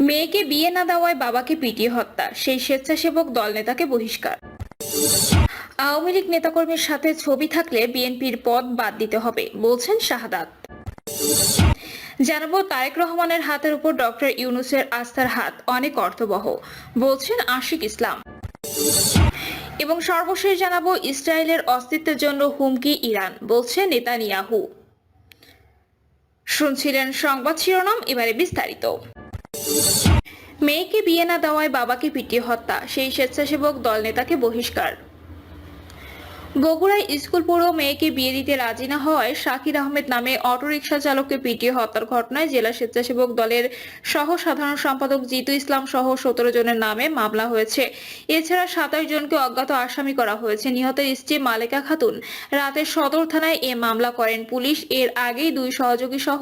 মেয়েকে বিয়ে না দেওয়ায় বাবাকে পিটিয়ে হত্যা, সেই স্বেচ্ছাসেবক দল নেতাকে বহিষ্কার। আওয়ামী লীগ নেতাকর্মীর সাথে ছবি থাকলে বিএনপির পদ বাদ দিতে হবে বলছেন শাহাদাত। জানাবো তারেক রহমানের হাতের উপর ডক্টর ইউনূসের আস্থার হাত অনেক অর্থবহ বলছেন আশিক ইসলাম। এবং সর্বশেষ জানাবো ইসরায়েলের অস্তিত্বের জন্য হুমকি ইরান বলছে নেতানিয়াহু। শুনছিলেন সংবাদ শিরোনাম, এবারে বিস্তারিত। মেয়েকে বিয়ে না দেওয়ায় বাবাকে পিটিয়ে হত্যা, সেই স্বেচ্ছাসেবক দল নেতাকে বহিষ্কার। বগুড়ায় স্কুল পড়ুয়া মেয়েকে বিয়ে দিতে রাজি না হওয়ায় শাকির আহমেদ নামে অটোরিকশা চালককে পিটিয়ে হত্যার ঘটনায় জেলা স্বেচ্ছাসেবক দলের সহ সাধারণ সম্পাদক জিতু ইসলাম সহ 17 জনের নামে মামলা হয়েছে। এছাড়া 27 জনকে অজ্ঞাত আসামি করা হয়েছে। নিহতের স্ত্রী মালেকা খাতুন রাতে সদর থানায় এ মামলা করেন পুলিশ। এর আগেই 2 সহযোগী সহ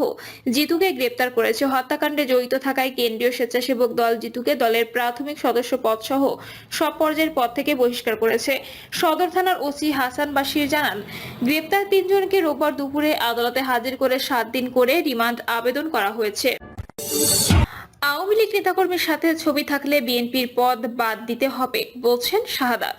জিতুকে গ্রেপ্তার করেছে। হত্যাকাণ্ডে জড়িত থাকায় কেন্দ্রীয় স্বেচ্ছাসেবক দল জিতুকে দলের প্রাথমিক সদস্য পদ সহ সব পর্যায়ের পদ থেকে বহিষ্কার করেছে। সদর থানার ওসি হাসান বাশির জানান, গ্রেপ্তার 3 জনকে রোববার দুপুরে আদালতে হাজির করে 7 দিন করে রিমান্ড আবেদন করা হয়েছে। আওয়ামী লীগ নেতাকর্মীর সাথে ছবি থাকলে বিএনপির পদ বাদ দিতে হবে বলছেন শাহাদাত।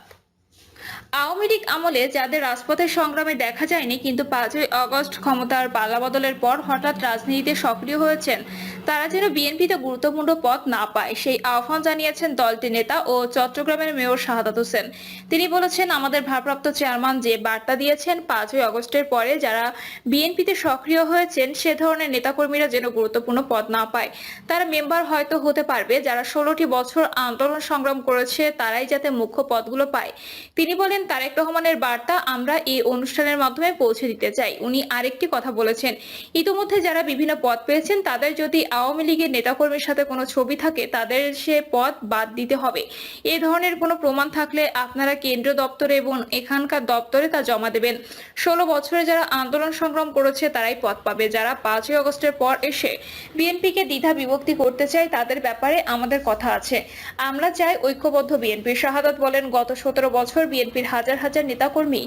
আওয়ামী লীগ আমলে যাদের রাজপথের সংগ্রামে দেখা যায়নি কিন্তু 5ই আগস্ট ক্ষমতার পাল্লাবদলের পর হঠাৎ রাজনীতিতে সক্রিয় হয়েছেন, তারা যেন বিএনপিতে গুরুত্বপূর্ণ পদ না পায় সেই আহ্বান জানিয়েছেন দলটির নেতা ও চট্টগ্রামের মেয়র শাহাদাত হোসেন। তিনি বলেছেন, আমাদের ভারপ্রাপ্ত চেয়ারম্যান যে বার্তা দিয়েছেন 5ই আগস্টের পরে যারা বিএনপিতে সক্রিয় হয়েছেন সে ধরনের নেতাকর্মীরা যেন গুরুত্বপূর্ণ পদ না পায়। তারা মেম্বার হয়তো হতে পারবে, যারা 16টি বছর আন্দোলন সংগ্রাম করেছে তারাই যাতে মুখ্য পদগুলো পায়। তিনি বলেন, তারেক রহমানের বার্তা আমরা এই অনুষ্ঠানের মাধ্যমে পৌঁছে দিতে চাই। উনি আরেকটি কথা বলেছেন, ইতিমধ্যে যারা বিভিন্ন পদ পেয়েছেন তাদের যদি আওয়ামী লীগের নেতাকর্মীর সাথে কোনো ছবি থাকে তাদের সে পদ বাদ দিতে হবে। এ ধরনের কোনো প্রমাণ থাকলে আপনারা কেন্দ্রীয় দপ্তরে এবং এখানকার দপ্তরে তা জমা দেবেন। 16 বছরে যারা আন্দোলন সংগ্রাম করেছে তারাই পদ পাবে। যারা 5ই আগস্টের পর এসে বিএনপিকে দ্বিধা বিভক্তি করতে চায় তাদের ব্যাপারে আমাদের কথা আছে। আমরা চাই ঐক্যবদ্ধ বিএনপি। শাহাদাত বলেন, গত 17 বছর বিএনপির হাজার হাজার নেতাকর্মী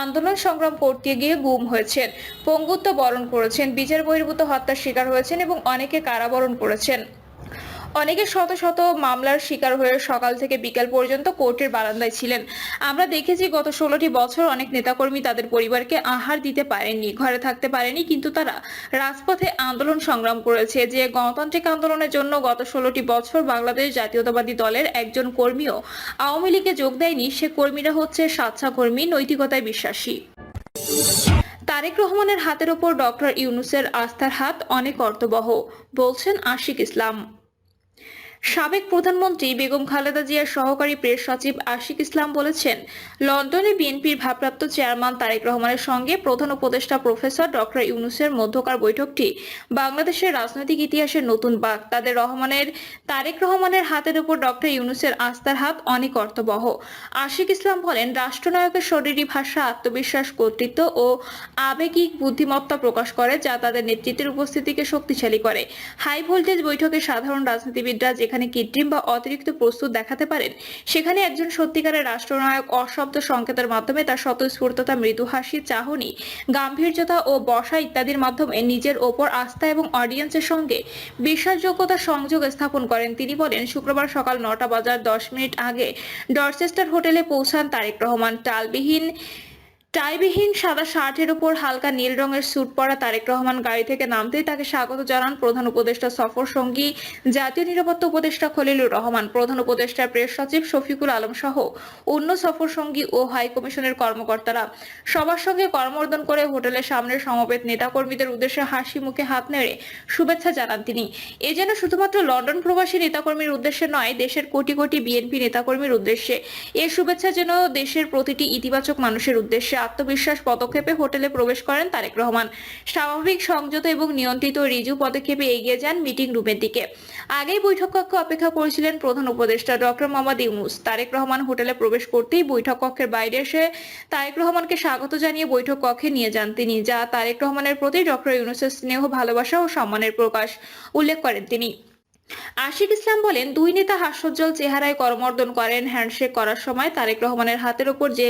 আন্দোলন সংগ্রাম করতে গিয়ে গুম হয়েছেন, পঙ্গুত্ব বরণ করেছেন, বিচার বহির্ভূত হত্যার শিকার হয়েছেন এবং অনেকে কারাবরণ করেছেন। অনেকে শত শত মামলার শিকার হয়ে সকাল থেকে বিকেল পর্যন্ত কোর্টের বারান্দায় ছিলেন। আমরা দেখেছি গত 16টি বছর অনেক নেতাকর্মী তাদের পরিবারকে আহার দিতে পারেননি, ঘরে থাকতে পারেনি, কিন্তু তারা রাজপথে আন্দোলন সংগ্রাম করেছে। যে গণতান্ত্রিক আন্দোলনের জন্য গত 16টি বছর বাংলাদেশ জাতীয়তাবাদী দলের একজন কর্মীও আওয়ামী লীগে যোগ দেয়নি, সে কর্মীরা হচ্ছে স্বেচ্ছাকর্মী, নৈতিকতায় বিশ্বাসী। তারেক রহমানের হাতের ওপর ডক্টর ইউনূসের আস্থার হাত অনেক অর্থবহ বলছেন আশিক ইসলাম। সাবেক প্রধানমন্ত্রী বেগম খালেদা জিয়ার সহকারী প্রেস সচিব আশিক ইসলাম বলেছেন, লন্ডনে বিএনপির ভারপ্রাপ্ত চেয়ারম্যান তারেক রহমানের সঙ্গে প্রধান উপদেষ্টা প্রফেসর ডক্টর ইউনূসের মধ্যকার বৈঠকটি বাংলাদেশের রাজনৈতিক ইতিহাসের নতুন বাঁক। তারেক রহমানের হাতের উপর ডক্টর ইউনূসের আস্থার হাত অনেক অর্থবহ। আশিক ইসলাম বলেন, রাষ্ট্রনায়কের শরীরী ভাষা আত্মবিশ্বাস, কর্তৃত্ব ও আবেগিক বুদ্ধিমত্তা প্রকাশ করে যা তাদের নেতৃত্বের উপস্থিতিকে শক্তিশালী করে। হাই ভোল্টেজ বৈঠকে সাধারণ রাজনীতিবিদরা যেখানে কৃত্রিম বা অতিরিক্ত প্রস্তুত দেখাতে পারেন, সেখানে একজন সত্যিকারের রাষ্ট্রনায়ক অশব্দ সংকেতের মাধ্যমে তার স্বতঃস্ফূর্ততা, মৃদু হাসি, চাহনি, গাম্ভীর্যতা ও বসা ইত্যাদির মাধ্যমে নিজের ওপর আস্থা এবং অডিয়েন্সের সঙ্গে বিশ্বাসযোগ্যতার সংযোগ স্থাপন করেন। তিনি বলেন, শুক্রবার সকাল 9টা বাজার 10 মিনিট আগে ডরচেস্টার হোটেলে পৌঁছান তারেক রহমান। টাইবিহীন সাদা শার্টের উপর হালকা নীল রঙের স্যুট পরা তারেক রহমান গাড়ি থেকে নামতেই তাকে স্বাগত জানান প্রধান উপদেষ্টা সফর সঙ্গী জাতীয় নিরাপত্তা উপদেষ্টা খলিলুর রহমান, প্রধান উপদেষ্টার প্রেস সচিব শফিকুল আলম সহ অন্য সফর সঙ্গী ও হাই কমিশনের কর্মকর্তারা। সবার সঙ্গে করমর্দন করে হোটেলের সামনে সমবেত নেতাকর্মীদের উদ্দেশ্যে হাসি মুখে হাত নেড়ে শুভেচ্ছা জানান তিনি। এ যেন শুধুমাত্র লন্ডন প্রবাসী নেতাকর্মীর উদ্দেশ্যে নয়, দেশের কোটি কোটি বিএনপি নেতাকর্মীর উদ্দেশ্যে। এর শুভেচ্ছা যেন দেশের প্রতিটি ইতিবাচক মানুষের উদ্দেশ্যে। আত্মবিশ্বাস পদক্ষেপে হোটেলে প্রবেশ করেন তারেক রহমান। স্বাভাবিক, সংযত এবং নিয়ন্ত্রিত রিজু পদক্ষেপে এগিয়ে যান মিটিং রুমের দিকে। আগেই বৈঠক কক্ষে অপেক্ষা করেছিলেন প্রধান উপদেষ্টা ডক্টর মোহাম্মদ ইউনূস। তারেক রহমান হোটেলে প্রবেশ করতেই বৈঠক কক্ষের বাইরে এসে তারেক রহমানকে স্বাগত জানিয়ে বৈঠক কক্ষে নিয়ে যান তিনি, যা তারেক রহমানের প্রতি ডক্টর ইউনূসের স্নেহ, ভালোবাসা ও সম্মানের প্রকাশ উল্লেখ করেন তিনি। আশিক ইসলাম বলেন, দুই নেতা হাস্যোজ্জ্বল চেহারায় করমর্দন করেন। হ্যান্ডশেক করার সময় তারেক রহমানের হাতের ওপর যে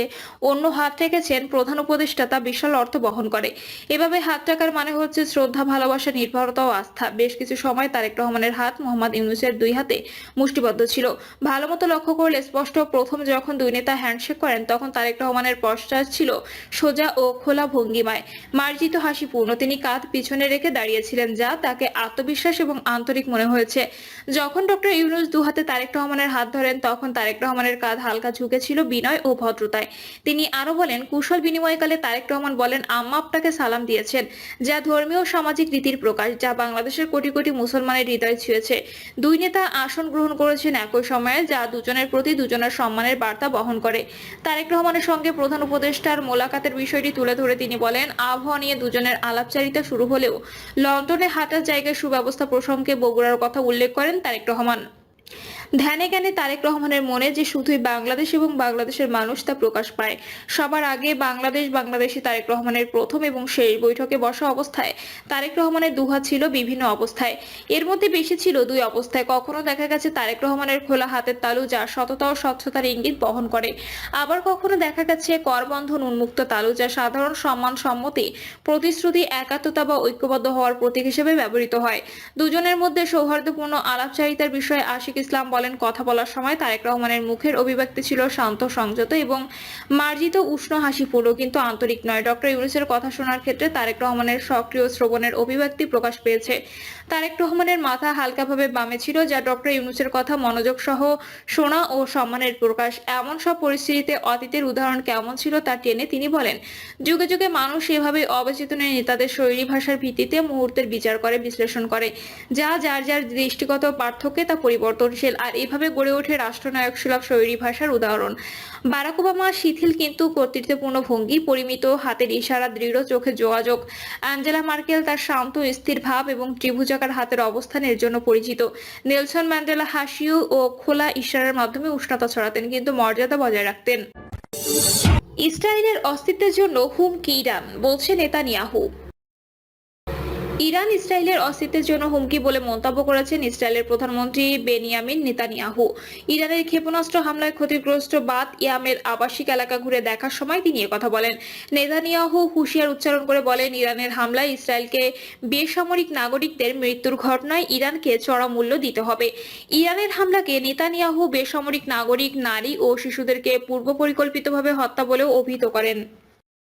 অন্য হাত রেখেছেন প্রধান উপদেষ্টা, তা বিশাল অর্থ বহন করে। এভাবে হাত রাখার মানে হচ্ছে শ্রদ্ধা, ভালোবাসা, নির্ভরতা ও আস্থা। বেশ কিছু সময় তারেক রহমানের হাত মোহাম্মদ ইউনূসের দুই হাতে মুষ্টিবদ্ধ ছিল। ভালো মতো লক্ষ্য করলে স্পষ্ট, প্রথম যখন দুই নেতা হ্যান্ডশেক করেন তখন তারেক রহমানের পশ্চাৎ ছিল সোজা ও খোলা ভঙ্গিমায়, মার্জিত হাসিপূর্ণ। তিনি কাঁধ পিছনে রেখে দাঁড়িয়েছিলেন, যা তাকে আত্মবিশ্বাস এবং আন্তরিক মনে হয়েছে। যখন ডক্টর ইউনূস দুহাতে তারেক রহমানের হাত ধরেন তখন তারেক রহমানের কাঁধ হালকা ঝুঁকেছিল বিনয় ও ভদ্রতায়। তিনি আরো বলেন, কুশল বিনিময়কালে তারেক রহমান বলেন, আম্মা আপনাকে সালাম দিয়েছেন, যা ধর্মীয় ও সামাজিক রীতির প্রকাশ, যা বাংলাদেশের কোটি কোটি মুসলমানের হৃদয় ছুঁয়েছে। দুই নেতা আসন গ্রহণ করেছেন একই সময়ে, যা দুজনের প্রতি দুজনের সম্মানের বার্তা বহন করে। তারেক রহমানের সঙ্গে প্রধান উপদেষ্টার মোলাকাতের বিষয়টি তুলে ধরে তিনি বলেন, আবহাওয়া নিয়ে দুজনের আলাপচারিতা শুরু হলেও লন্ডনে হাঁটার জায়গার সুব্যবস্থা প্রসঙ্গে বগুড়ার কথা উল্লেখ করেন তারেক রহমান। ধ্যানে জ্ঞানে তারেক রহমানের মনে যে শুধুই বাংলাদেশ এবং বাংলাদেশের মানুষ, তা প্রকাশ পায়। সবার আগে বাংলাদেশি তারেক রহমানের প্রথম এবং শেষ বৈঠকে বসা অবস্থায় তারেক রহমানের দুহাত ছিল বিভিন্ন অবস্থায়। এর মধ্যে বেশি ছিল দুই অবস্থায়। কখনো দেখা গেছে তারেক রহমানের খোলা হাতের তালু, যা সততা ও স্বচ্ছতার ইঙ্গিত বহন করে। আবার কখনো দেখা গেছে করবন্ধন উন্মুক্ত তালু, যা সাধারণ সম্মান, সম্মতি, প্রতিশ্রুতি, একাত্মতা বা ঐক্যবদ্ধ হওয়ার প্রতীক হিসেবে ব্যবহৃত হয়। দুজনের মধ্যে সৌহার্দ্যপূর্ণ আলাপচারিতার বিষয়ে আশিক ইসলাম বলেন, কথা বলার সময় তারেক রহমানের মুখের অভিব্যক্তি ছিল শান্ত, সংযত এবং মার্জিত, উষ্ণ, হাসিপূর্ণ কিন্তু আন্তরিক নয়। ডক্টর ইউনূসের কথা শোনার ক্ষেত্রে তারেক রহমানের সক্রিয় শ্রবণের অভিব্যক্তি প্রকাশ পেয়েছে। তারেক রহমানের মাথা হালকাভাবে বামে ছিল, যা ডক্টর ইউনূসের কথা মনোযোগ সহ শোনা ও সম্মানের প্রকাশ। এমন সব পরিস্থিতিতে অতীতের উদাহরণ কেমন ছিল তা টেনে তিনি বলেন, যুগে যুগে মানুষ এভাবে অবচেতনে নেতাদের শৈলী ভাষার ভিত্তিতে মুহূর্তের বিচার করে, বিশ্লেষণ করে, যা যার যার দৃষ্টিগত পার্থক্যে তা পরিবর্তনশীল। আর এভাবে গড়ে ওঠে রাষ্ট্রনায়ক সুলভ শৈলী ভাষার উদাহরণ। বারাক ওবামা শিথিল কিন্তু কর্তৃত্বপূর্ণ ভঙ্গি, পরিমিত হাতের ইশারা, দৃঢ় চোখে যোগাযোগ। অ্যাঞ্জেলা মার্কেল তার শান্ত স্থির ভাব এবং ত্রিভুজাকার হাতের অবস্থানের জন্য পরিচিত। নেলসন ম্যান্ডেলা হাসিও ও খোলা ইশারার মাধ্যমে উষ্ণতা ছড়াতেন, কিন্তু মর্যাদা বজায় রাখতেন। ইসরায়েলের অস্তিত্বের জন্য হুমকি ইরান, বলছে নেতানিয়াহু। ইরান ইসরায়েলের অস্তিত্বের জন্য হুমকি বলে মন্তব্য করেছেন ইসরায়েলের প্রধানমন্ত্রী বেনিয়ামিন নেতানিয়াহু। ইরানের ক্ষেপণাস্ত্র হামলায় ক্ষতিগ্রস্ত বাত ইয়ামের আবাসিক এলাকা ঘুরে দেখার সময় তিনি একথা বলেন। নেতানিয়াহু হুঁশিয়ার উচ্চারণ করে বলেন, ইরানের হামলায় ইসরায়েলকে বেসামরিক নাগরিকদের মৃত্যুর ঘটনায় ইরানকে চড়া মূল্য দিতে হবে। ইরানের হামলাকে নেতানিয়াহু বেসামরিক নাগরিক, নারী ও শিশুদেরকে পূর্ব পরিকল্পিতভাবে হত্যা বলেও অভিহিত করেন।